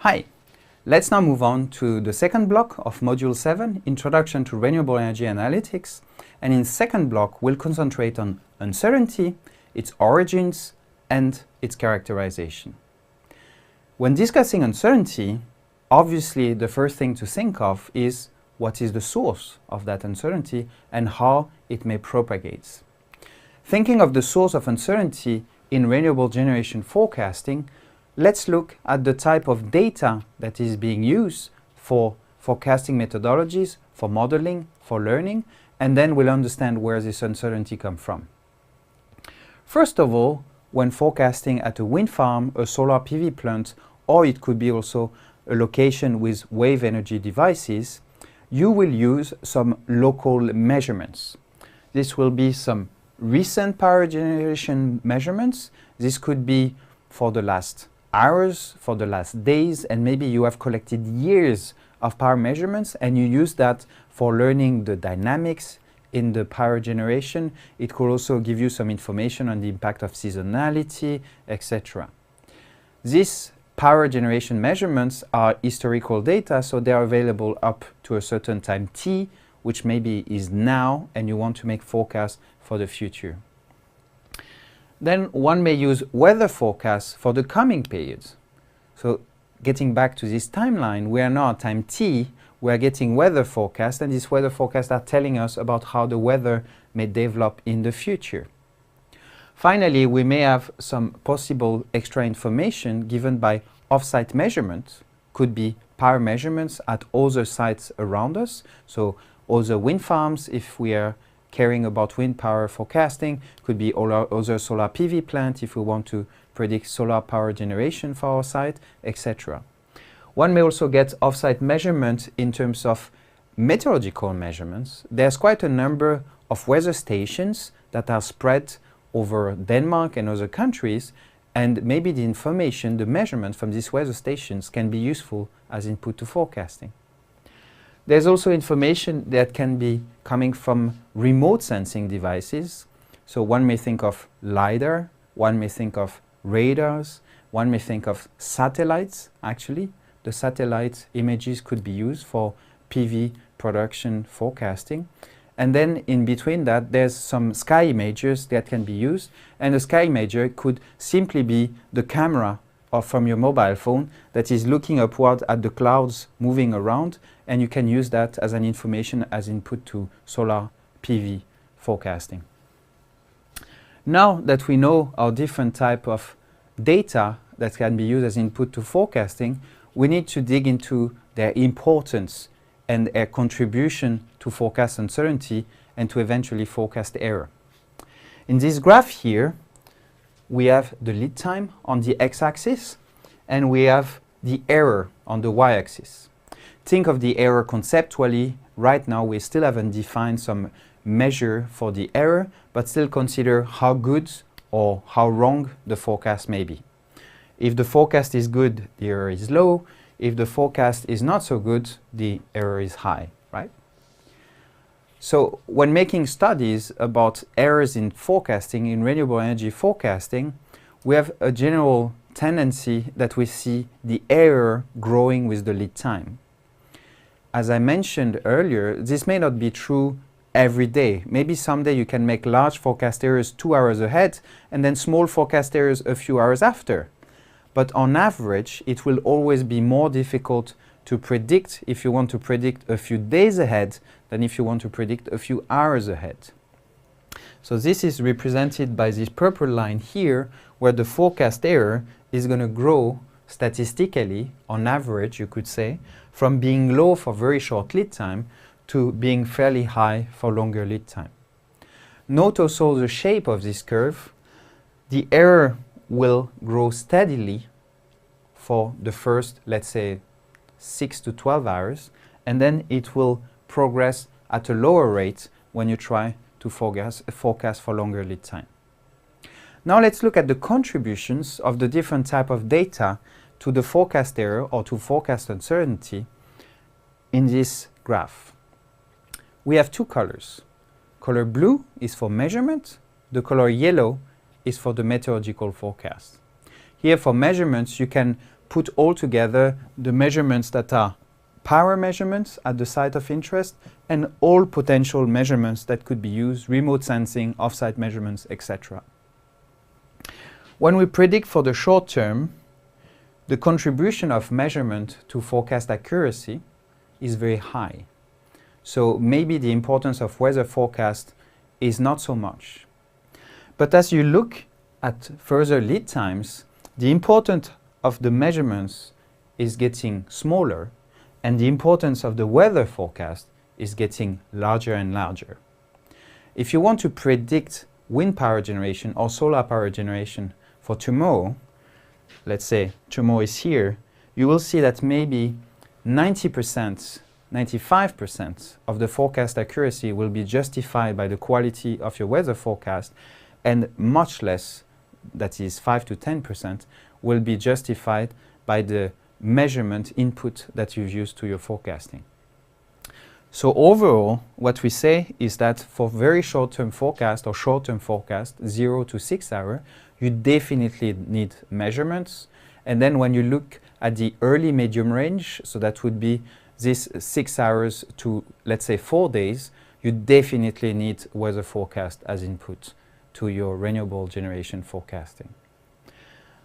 Hi, let's now move on to the second block of Module 7, Introduction to Renewable Energy Analytics. And in the second block, we'll concentrate on uncertainty, its origins, and its characterization. When discussing uncertainty, obviously the first thing to think of is what is the source of that uncertainty and how it may propagate. Thinking of the source of uncertainty in renewable generation forecasting, let's look at the type of data that is being used for forecasting methodologies, for modeling, for learning, and then we'll understand where this uncertainty comes from. First of all, when forecasting at a wind farm, a solar PV plant, or it could be also a location with wave energy devices, you will use some local measurements. This will be some recent power generation measurements. This could be for the last hours, for the last days, and maybe you have collected years of power measurements and you use that for learning the dynamics in the power generation. It could also give you some information on the impact of seasonality, etc. These power generation measurements are historical data, so they are available up to a certain time t, which maybe is now, and you want to make forecasts for the future. Then one may use weather forecasts for the coming periods. So getting back to this timeline, we are now at time t, we are getting weather forecasts, and these weather forecasts are telling us about how the weather may develop in the future. Finally, we may have some possible extra information given by off-site measurements. Could be power measurements at other sites around us, so other wind farms if we are caring about wind power forecasting, could be other solar PV plant if we want to predict solar power generation for our site, etc. One may also get off-site measurement in terms of meteorological measurements. There's quite a number of weather stations that are spread over Denmark and other countries, and maybe the information, the measurement from these weather stations can be useful as input to forecasting. There's also information that can be coming from remote sensing devices. So one may think of LiDAR, one may think of radars, one may think of satellites actually. The satellite images could be used for PV production forecasting. And then in between that, there's some sky images that can be used. And the sky imager could simply be the camera from your mobile phone that is looking upward at the clouds moving around, and you can use that as an information as input to solar PV forecasting. Now that we know our different type of data that can be used as input to forecasting, we need to dig into their importance and their contribution to forecast uncertainty and to eventually forecast error. In this graph here, we have the lead time on the x-axis and we have the error on the y-axis. Think of the error conceptually. Right now we still haven't defined some measure for the error, but still consider how good or how wrong the forecast may be. If the forecast is good, the error is low. If the forecast is not so good, the error is high, right? So when making studies about errors in forecasting, in renewable energy forecasting, we have a general tendency that we see the error growing with the lead time. As I mentioned earlier, this may not be true every day. Maybe someday you can make large forecast errors 2 hours ahead and then small forecast errors a few hours after. But on average, it will always be more difficult to predict if you want to predict a few days ahead than if you want to predict a few hours ahead. So this is represented by this purple line here, where the forecast error is going to grow statistically, on average, you could say, from being low for very short lead time to being fairly high for longer lead time. Note also the shape of this curve. The error will grow steadily for the first, let's say, 6 to 12 hours, and then it will progress at a lower rate when you try to forecast for longer lead time. Now let's look at the contributions of the different type of data to the forecast error or to forecast uncertainty in this graph. We have two colors. Color blue is for measurement, the color yellow is for the meteorological forecast. Here for measurements you can put all together the measurements that are power measurements at the site of interest and all potential measurements that could be used, remote sensing, off-site measurements, etc. When we predict for the short term, the contribution of measurement to forecast accuracy is very high. So maybe the importance of weather forecast is not so much. But as you look at further lead times, the importance of the measurements is getting smaller, and the importance of the weather forecast is getting larger and larger. If you want to predict wind power generation or solar power generation for tomorrow, let's say tomorrow is here, you will see that maybe 90%, 95% of the forecast accuracy will be justified by the quality of your weather forecast, and much less, that is 5 to 10%, will be justified by the measurement input that you've used to your forecasting. So overall, what we say is that for very short-term forecast or short-term forecast, 0 to 6 hours, you definitely need measurements. And then when you look at the early medium range, so that would be this 6 hours to, let's say, 4 days, you definitely need weather forecast as input to your renewable generation forecasting.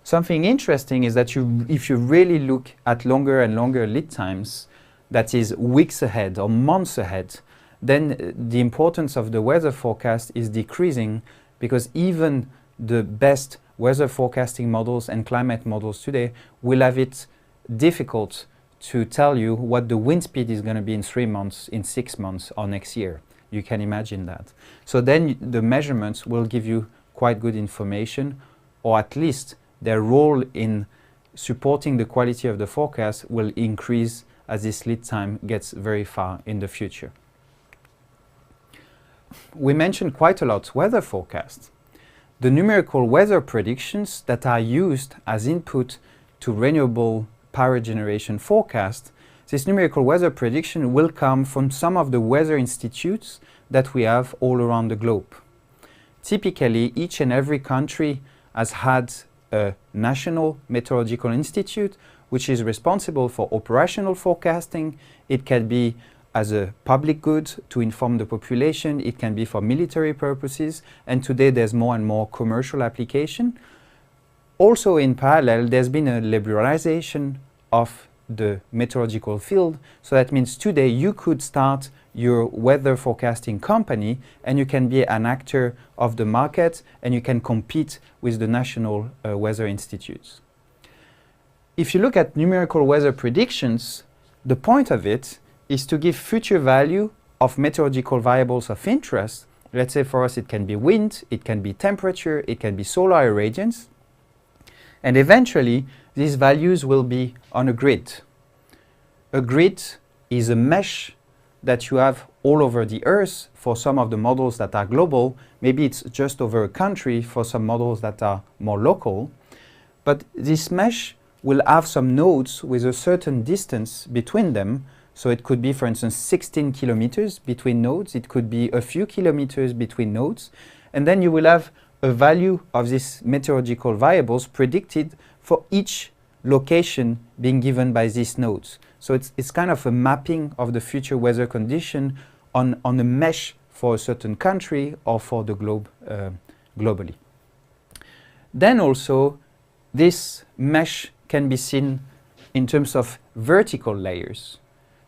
Something interesting is that if you really look at longer and longer lead times, that is weeks ahead or months ahead, then the importance of the weather forecast is decreasing, because even the best weather forecasting models and climate models today will have it difficult to tell you what the wind speed is going to be in 3 months, in 6 months, or next year. You can imagine that. So then the measurements will give you quite good information, or at least their role in supporting the quality of the forecast will increase as this lead time gets very far in the future. We mentioned quite a lot weather forecasts. The numerical weather predictions that are used as input to renewable power generation forecast, this numerical weather prediction will come from some of the weather institutes that we have all around the globe. Typically, each and every country has had a national meteorological institute which is responsible for operational forecasting. It can be as a public good to inform the population, it can be for military purposes, and today there's more and more commercial application. Also in parallel, there's been a liberalization of the meteorological field, so that means today you could start your weather forecasting company and you can be an actor of the market and you can compete with the national weather institutes. If you look at numerical weather predictions, the point of it is to give future value of meteorological variables of interest. Let's say for us it can be wind, it can be temperature, it can be solar irradiance, and eventually these values will be on a grid. A grid is a mesh that you have all over the Earth for some of the models that are global. Maybe it's just over a country for some models that are more local. But this mesh will have some nodes with a certain distance between them. So it could be, for instance, 16 kilometers between nodes. It could be a few kilometers between nodes. And then you will have a value of these meteorological variables predicted for each location being given by these nodes. So it's kind of a mapping of the future weather condition on a mesh for a certain country or for the globe globally. Then also, this mesh can be seen in terms of vertical layers.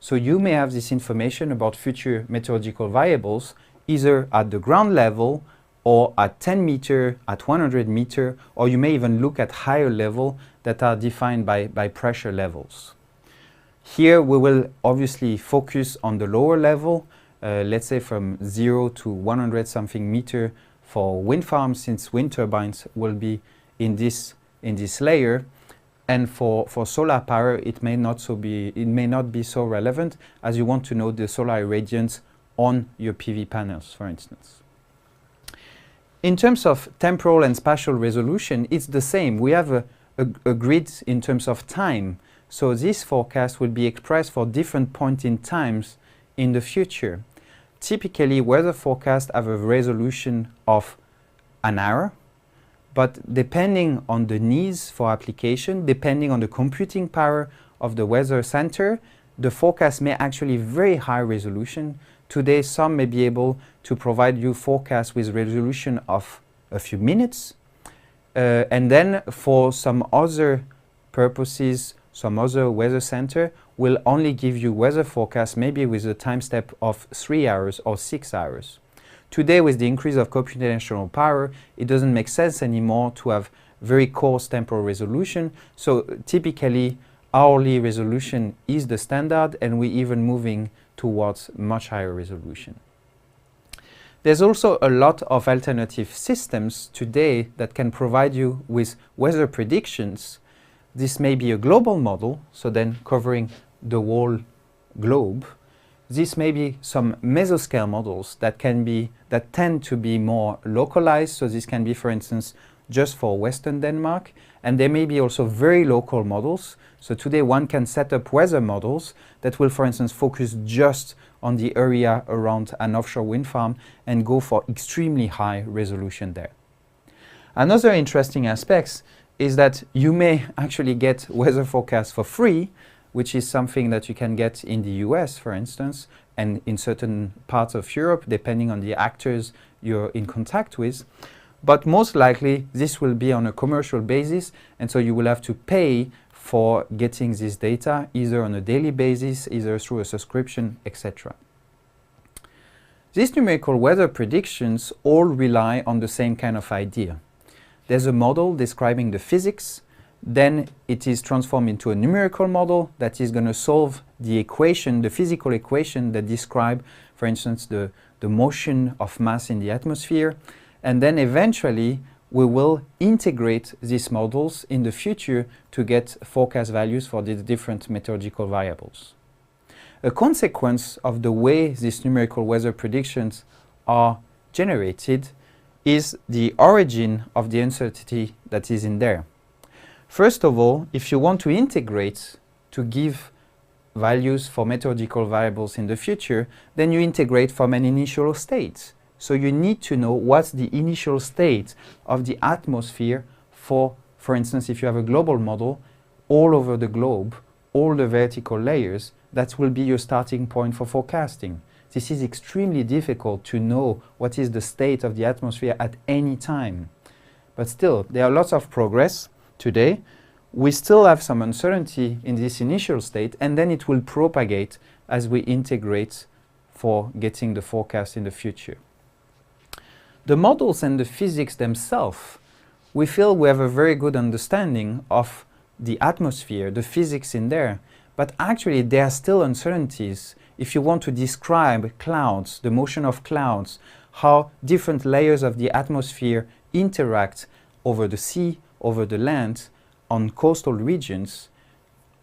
So you may have this information about future meteorological variables either at the ground level or at 10 meter, at 100 meter, or you may even look at higher level that are defined by pressure levels. Here we will obviously focus on the lower level, let's say from 0 to 100 something meter for wind farms, since wind turbines will be in this layer. And for solar power, it may not be so relevant, as you want to know the solar irradiance on your PV panels, for instance. In terms of temporal and spatial resolution, it's the same. We have a grid in terms of time. So this forecast will be expressed for different points in times in the future. Typically, weather forecasts have a resolution of an hour, but depending on the needs for application, depending on the computing power of the weather center, the forecast may actually very high resolution. Today, some may be able to provide you forecasts with resolution of a few minutes. And then for some other purposes, some other weather center will only give you weather forecasts maybe with a time step of 3 hours or 6 hours. Today, with the increase of computational power, it doesn't make sense anymore to have very coarse temporal resolution. So typically, hourly resolution is the standard, and we're even moving towards much higher resolution. There's also a lot of alternative systems today that can provide you with weather predictions. This may be a global model, so then covering the whole globe. This may be some mesoscale models that tend to be more localized. So this can be, for instance, just for Western Denmark. And there may be also very local models. So today one can set up weather models that will, for instance, focus just on the area around an offshore wind farm and go for extremely high resolution there. Another interesting aspect is that you may actually get weather forecasts for free, which is something that you can get in the US, for instance, and in certain parts of Europe, depending on the actors you're in contact with. But most likely, this will be on a commercial basis, and so you will have to pay for getting this data, either on a daily basis, either through a subscription, etc. These numerical weather predictions all rely on the same kind of idea. There's a model describing the physics, then it is transformed into a numerical model that is going to solve the equation, the physical equation that describe, for instance, the motion of mass in the atmosphere. And then eventually we will integrate these models in the future to get forecast values for the different meteorological variables. A consequence of the way these numerical weather predictions are generated is the origin of the uncertainty that is in there. First of all, if you want to integrate to give values for meteorological variables in the future, then you integrate from an initial state. So you need to know what's the initial state of the atmosphere for instance, if you have a global model all over the globe, all the vertical layers, that will be your starting point for forecasting. This is extremely difficult to know what is the state of the atmosphere at any time. But still, there are lots of progress today. We still have some uncertainty in this initial state, and then it will propagate as we integrate for getting the forecast in the future. The models and the physics themselves, we feel we have a very good understanding of the atmosphere, the physics in there, but actually there are still uncertainties. If you want to describe clouds, the motion of clouds, how different layers of the atmosphere interact over the sea, over the land, on coastal regions,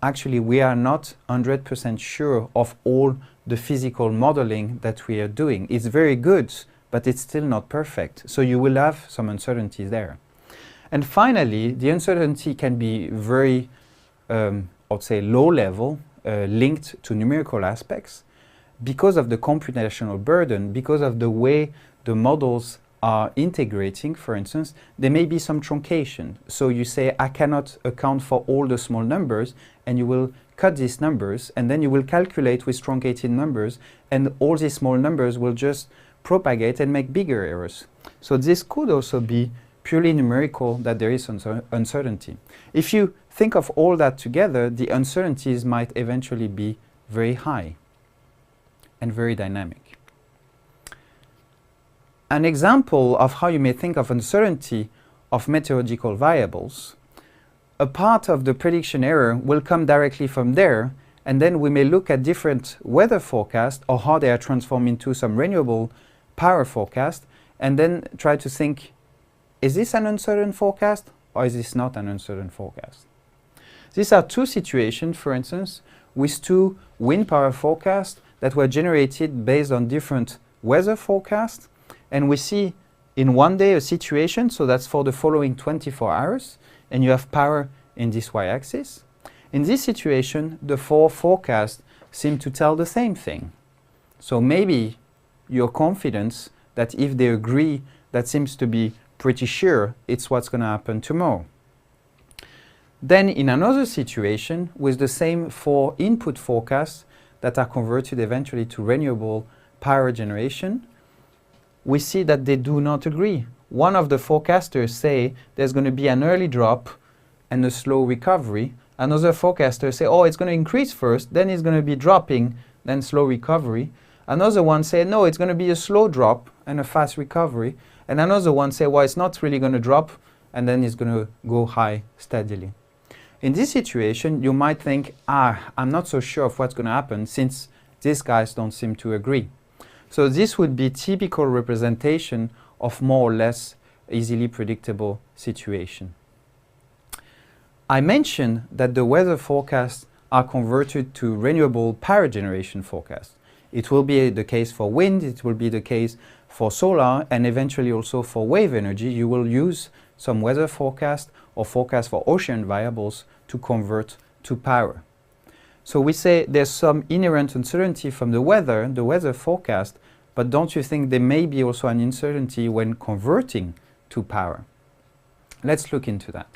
actually we are not 100% sure of all the physical modeling that we are doing. It's very good, but it's still not perfect. So you will have some uncertainties there. And finally, the uncertainty can be very, I would say, low level, linked to numerical aspects. Because of the computational burden, because of the way the models are integrating, for instance, there may be some truncation. So you say, I cannot account for all the small numbers, and you will cut these numbers, and then you will calculate with truncated numbers, and all these small numbers will just propagate and make bigger errors. So this could also be purely numerical, that there is uncertainty. If you think of all that together, the uncertainties might eventually be very high and very dynamic. An example of how you may think of uncertainty of meteorological variables, a part of the prediction error will come directly from there, and then we may look at different weather forecasts or how they are transformed into some renewable power forecast, and then try to think, is this an uncertain forecast or is this not an uncertain forecast? These are two situations, for instance, with two wind power forecasts that were generated based on different weather forecasts. And we see in one day a situation, so that's for the following 24 hours, and you have power in this y-axis. In this situation, the four forecasts seem to tell the same thing. So maybe your confidence that if they agree, that seems to be pretty sure it's what's going to happen tomorrow. Then in another situation, with the same 4 input forecasts that are converted eventually to renewable power generation, we see that they do not agree. One of the forecasters say there's going to be an early drop and a slow recovery. Another forecaster say, oh, it's going to increase first, then it's going to be dropping, then slow recovery. Another one say, no, it's going to be a slow drop and a fast recovery. And another one say, well, it's not really going to drop, and then it's going to go high steadily. In this situation, you might think, I'm not so sure of what's going to happen since these guys don't seem to agree. So this would be typical representation of more or less easily predictable situation. I mentioned that the weather forecasts are converted to renewable power generation forecasts. It will be the case for wind, it will be the case for solar, and eventually also for wave energy. You will use some weather forecast or forecast for ocean variables to convert to power. So we say there's some inherent uncertainty from the weather forecast, but don't you think there may be also an uncertainty when converting to power? Let's look into that.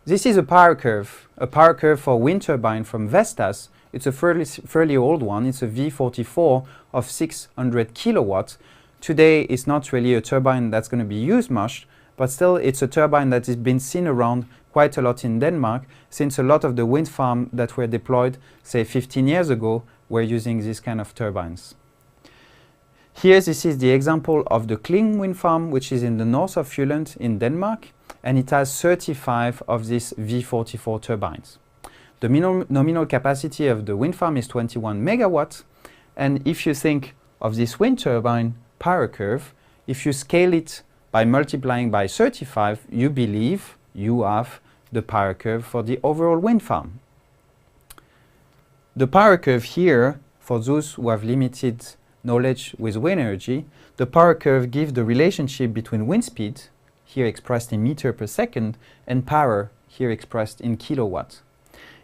This is a power curve for wind turbine from Vestas. It's a fairly old one. It's a V44 of 600 kilowatts. Today, it's not really a turbine that's going to be used much, but still it's a turbine that has been seen around quite a lot in Denmark, since a lot of the wind farms that were deployed, say 15 years ago, were using this kind of turbines. Here, this is the example of the Kling wind farm, which is in the north of Jylland in Denmark, and it has 35 of these V44 turbines. The nominal capacity of the wind farm is 21 megawatts, and if you think of this wind turbine power curve, if you scale it by multiplying by 35, you believe you have the power curve for the overall wind farm. The power curve here, for those who have limited knowledge with wind energy, the power curve gives the relationship between wind speed, here expressed in meter per second, and power, here expressed in kilowatts.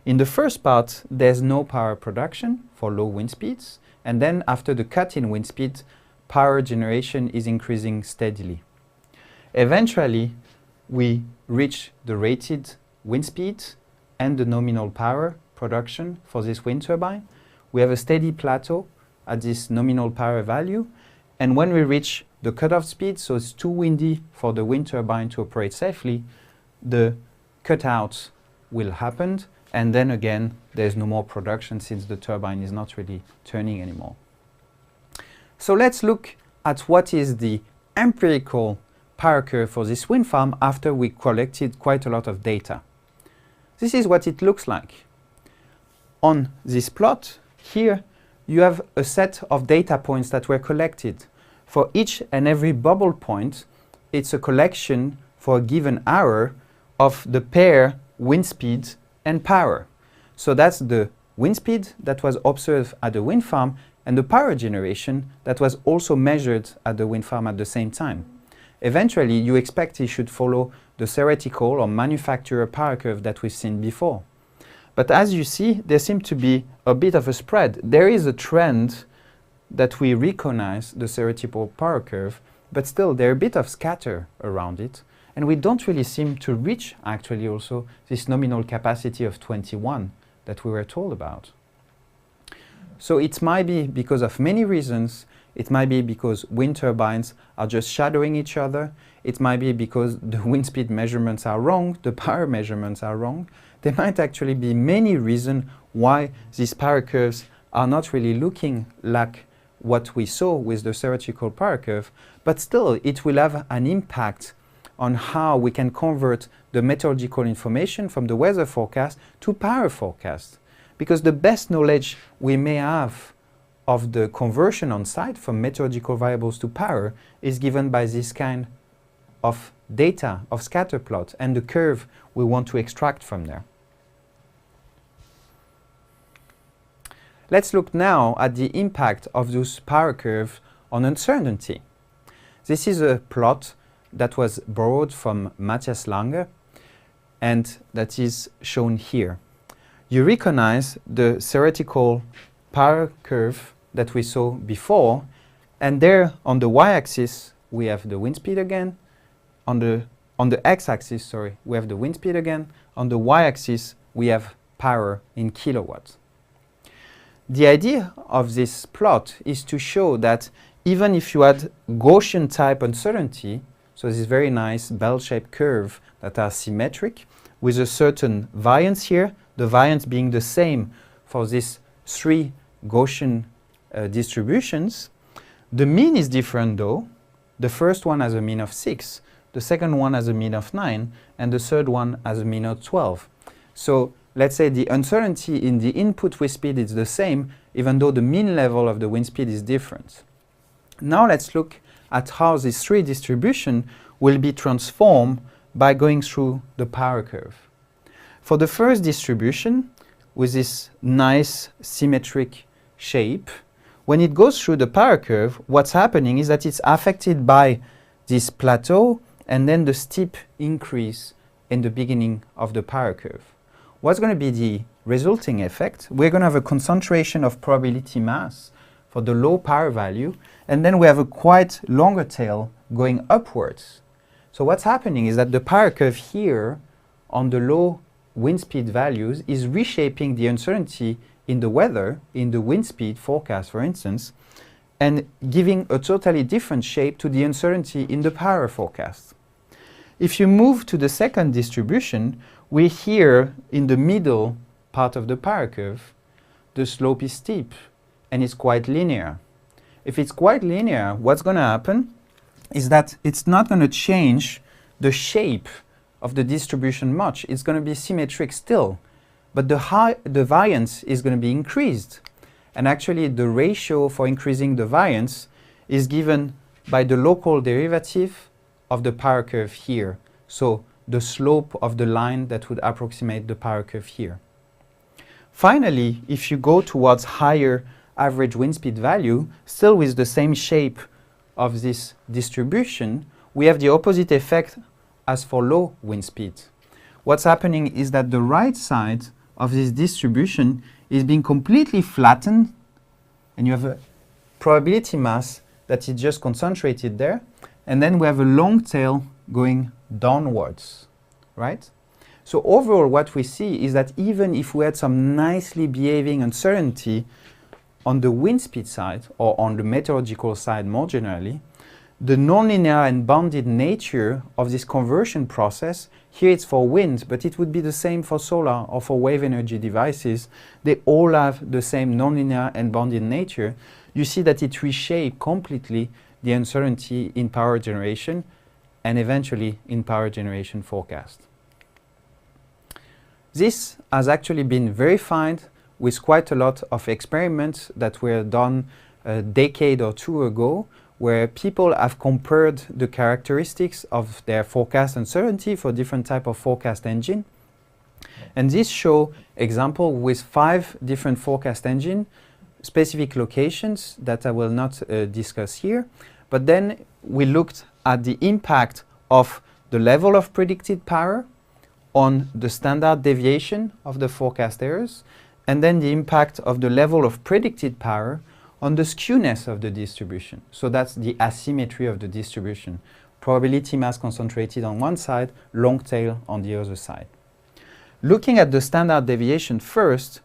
In the first part, there's no power production for low wind speeds, and then after the cut in wind speed, power generation is increasing steadily. Eventually, we reach the rated wind speed and the nominal power production for this wind turbine. We have a steady plateau at this nominal power value, and when we reach the cutoff speed, so it's too windy for the wind turbine to operate safely, the cutout will happen, and then again there's no more production since the turbine is not really turning anymore. So let's look at what is the empirical power curve for this wind farm after we collected quite a lot of data. This is what it looks like. On this plot here you have a set of data points that were collected. For each and every bubble point, it's a collection for a given hour of the pair wind speed and power. So that's the wind speed that was observed at the wind farm and the power generation that was also measured at the wind farm at the same time. Eventually, you expect it should follow the theoretical or manufacturer power curve that we've seen before. But as you see, there seems to be a bit of a spread. There is a trend that we recognize the theoretical power curve, but still there are a bit of scatter around it, and we don't really seem to reach actually also this nominal capacity of 21 that we were told about. So it might be because of many reasons. It might be because wind turbines are just shadowing each other. It might be because the wind speed measurements are wrong, the power measurements are wrong. There might actually be many reasons why these power curves are not really looking like what we saw with the theoretical power curve, but still it will have an impact on how we can convert the meteorological information from the weather forecast to power forecast. Because the best knowledge we may have of the conversion on site from meteorological variables to power is given by this kind of data, of scatter plot, and the curve we want to extract from there. Let's look now at the impact of those power curves on uncertainty. This is a plot that was borrowed from Matthias Lange and that is shown here. You recognize the theoretical power curve that we saw before, and there on the y-axis we have the wind speed again. On the x-axis, sorry, we have the wind speed again. On the y-axis, we have power in kilowatts. The idea of this plot is to show that even if you had Gaussian type uncertainty, so this very nice bell-shaped curve that are symmetric with a certain variance here, the variance being the same for these three Gaussian distributions, the mean is different though. The first one has a mean of 6, the second one has a mean of 9, and the third one has a mean of 12. So let's say the uncertainty in the input wind speed is the same, even though the mean level of the wind speed is different. Now let's look at how these three distributions will be transformed by going through the power curve. For the first distribution, with this nice symmetric shape, when it goes through the power curve, what's happening is that it's affected by this plateau and then the steep increase in the beginning of the power curve. What's going to be the resulting effect? We're going to have a concentration of probability mass for the low power value, and then we have a quite longer tail going upwards. So what's happening is that the power curve here on the low wind speed values is reshaping the uncertainty in the weather, in the wind speed forecast for instance, and giving a totally different shape to the uncertainty in the power forecast. If you move to the second distribution, we're here in the middle part of the power curve. The slope is steep and it's quite linear. If it's quite linear, what's going to happen is that it's not going to change the shape of the distribution much. It's going to be symmetric still, but the variance is going to be increased. And actually the ratio for increasing the variance is given by the local derivative of the power curve here. So the slope of the line that would approximate the power curve here. Finally, if you go towards higher average wind speed value, still with the same shape of this distribution, we have the opposite effect as for low wind speed. What's happening is that the right side of this distribution is being completely flattened, and you have a probability mass that is just concentrated there, and then we have a long tail going downwards, right? So overall what we see is that even if we had some nicely behaving uncertainty on the wind speed side or on the meteorological side more generally, the nonlinear and bounded nature of this conversion process, here it's for wind, but it would be the same for solar or for wave energy devices. They all have the same nonlinear and bounded nature. You see that it reshapes completely the uncertainty in power generation and eventually in power generation forecast. This has actually been verified with quite a lot of experiments that were done a decade or two ago, where people have compared the characteristics of their forecast uncertainty for different type of forecast engine. And this show example with 5 different forecast engine, specific locations that I will not discuss here. But then we looked at the impact of the level of predicted power on the standard deviation of the forecast errors, and then the impact of the level of predicted power on the skewness of the distribution. So that's the asymmetry of the distribution. Probability mass concentrated on one side, long tail on the other side. Looking at the standard deviation first,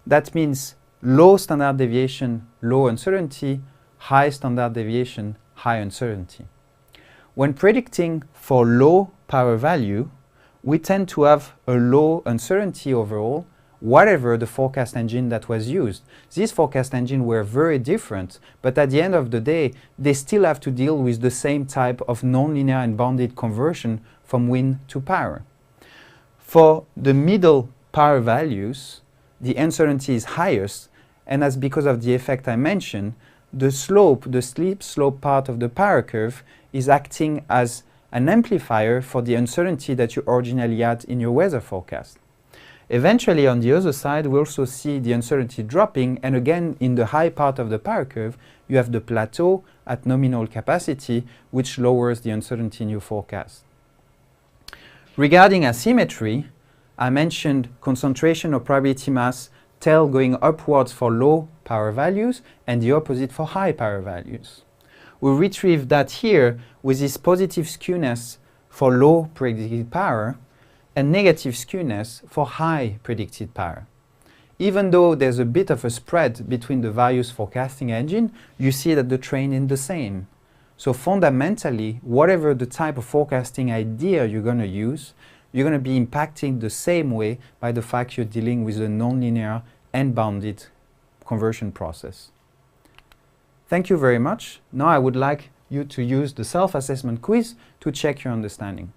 that means low standard deviation, low uncertainty, high standard deviation, high uncertainty. When predicting for low power value, we tend to have a low uncertainty overall, whatever the forecast engine that was used. These forecast engines were very different, but at the end of the day, they still have to deal with the same type of nonlinear and bounded conversion from wind to power. For the middle power values, the uncertainty is highest, and that's because of the effect I mentioned. The slope, the steep slope part of the power curve is acting as an amplifier for the uncertainty that you originally had in your weather forecast. Eventually, on the other side, we also see the uncertainty dropping, and again, in the high part of the power curve, you have the plateau at nominal capacity, which lowers the uncertainty in your forecast. Regarding asymmetry, I mentioned concentration of probability mass, tail going upwards for low power values, and the opposite for high power values. we retrieve that here with this positive skewness for low predicted power and negative skewness for high predicted power. Even though there's a bit of a spread between the various forecasting engine, you see that the trend is the same. So fundamentally, whatever the type of forecasting idea you're going to use, you're going to be impacting the same way by the fact you're dealing with a nonlinear and bounded conversion process. Thank you very much. Now I would like you to use the self-assessment quiz to check your understanding.